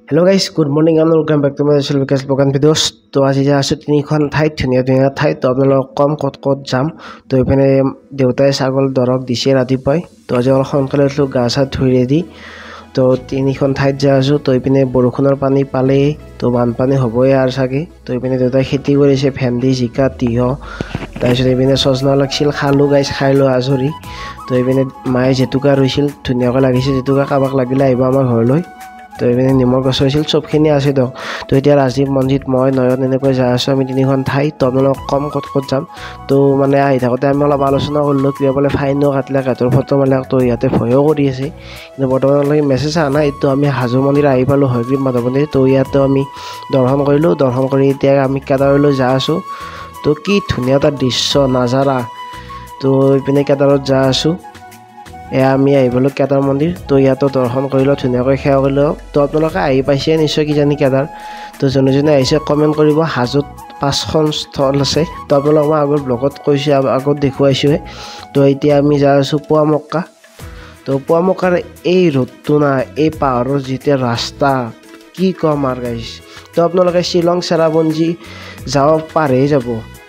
Hello guys, good morning and welcome back to my channel Vikas Bogan videos. তো আজি যা আছো তিনিখন ঠাইত ধুনীয়া ঠাইত তো আপোনালোক কত যাম তো এখানে দেউতাই ছাগল দৰক দিছে ৰাতিপুৱাই তো আজি অলপ সোনকালে উঠলো গা চা ধুই ৰেডি তো তিনিখন ঠাইত যা আছো তো এপিনে বৰষুণৰ পানী পালে তো বানপানী হ'বই আৰু সাগে তো এপিনে দেউতাই খেতি কৰিছে ভেন্দি জিকা তিহ তাৰপিছত এপিনে সজনা লাগছিল খালো গাইছ খাইলো আজৰি তো এপিনে মায়ে জেতুকা ৰুইছিল ধুনীয়াকৈ লাগিছে জেতুকা কাবাক লাগিলে আহিব আমাৰ ঘৰলৈ তো এপিনে নিমৰ গছ হৈছিল সবখিনি আছে দক তো এতিয়া ৰাজীৱ মঞ্জিত মই নয়ন এনেকৈ যা আছো আমি তিনিখন ঠাই তো আপোনালোক কত যাম তো মানে আহি থাকোঁতে আমি অলপ আলোচনা কৰিলোঁ কিবা বোলে ফাইনো কাটিলে কাঠৰ ফটো মালিক তো ইয়াতে ভয়ো কৰি আছে কিন্তু বৰ্তমানলৈকে মেছেজ অহা নাই তো আমি হাজো মন্দিৰ আহি পালোঁ হয়গ্ৰীৱ মাধৱ মন্দিৰ তো ইয়াতে আমি দৰ্শন কৰিলোঁ দৰ্শন কৰি এতিয়া আমি কেদাৰলৈ যা আছো তো কি ধুনীয়া এটা দৃশ্য নাজাৰা তো এইপিনে কেদাৰত যা আছো এয়া আমি আহিবলৈ কেদাৰ মন্দিৰ তো ইয়াতো দৰ্শন কৰিলোঁ ধুনীয়াকৈ সেৱা কৰিলোঁ তো আপোনালোকে আহি পাইছে নিশ্চয় কিজানি কেদাৰ তো যোনে আহিছে কমেণ্ট কৰিব হাজোত 5খন স্থল আছে তো আপোনালোক মই আগৰ ব্লগত কৈছোঁ আগত দেখুৱাইছোঁহে তো এতিয়া আমি যা আছোঁ পুৱামক্কা তো পুৱামক্কাৰ এই ৰ'দটো না এই পাহাৰৰ যেতিয়া ৰাস্তা কি কম আৰু গাইছ তো আপোনালোকে শ্বিলং চেৰাপুঞ্জী যাব পাৰে যাব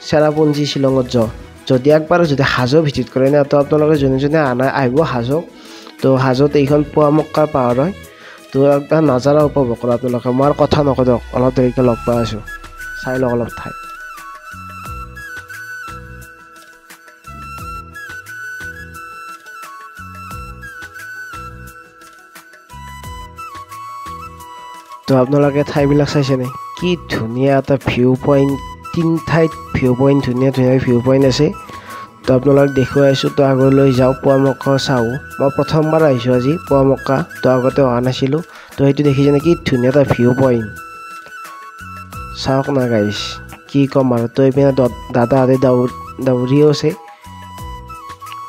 চেৰাপুঞ্জী শ্বিলঙত যাওঁ যদি একবাৰ যদি হাজো ভিজিট কৰে না তো আপোনালোকে যোনে আহিব হাজোক তো হাজোত এইখন পুৱামক্কাৰ পাহাৰ হয় তো একদম নাজাৰা উপভোগ কৰা আপোনালোকে মই কথা নকওঁ দিয়ক অলপ দেৰিকৈ লগ পাই আছোঁ চাই লওক অলপ ঠাই তো আপোনালোকে ঠাইবিলাক চাইছেনে কি ধুনীয়া এটা ভিউ পইণ্ট তিন ঠাইত ভিউ পইণ্ট ধুনীয়া ভিউ পইণ্ট আছে তো আপোনালোক দেখুৱাই আছোঁ তো আগলৈ যাওঁ পুৱামক্কা চাওঁ মই প্ৰথমবাৰ আহিছোঁ আজি পুৱামক্কা তো আগতে অহা নাছিলোঁ তো সেইটো দেখিছেনে কি ধুনীয়া এটা ভিউ পইণ্ট চাওক না গাইছ কি ক'ম আৰু তো এইপিনে দাদাহঁতে দৌৰিও আছে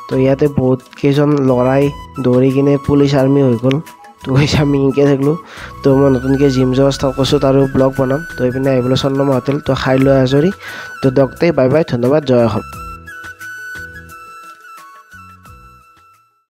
তো ইয়াতে বহুত কেইজন ল'ৰাই দৌৰি কিনে পুলিচ আৰ্মি হৈ গ'ল তো কৈছে আমি এনেকৈ থাকিলোঁ তো মই নতুনকৈ জিম যোৱা ষ্টাৰ্ট কৰিছোঁ আৰু ব্লগ বনাম তো এইপিনে আহিবলৈ চন্দ্ৰমা হোটেল তো খাই লৈ আজৰি তো ডক্টৰে বাই বাই ধন্যবাদ জয় অসম।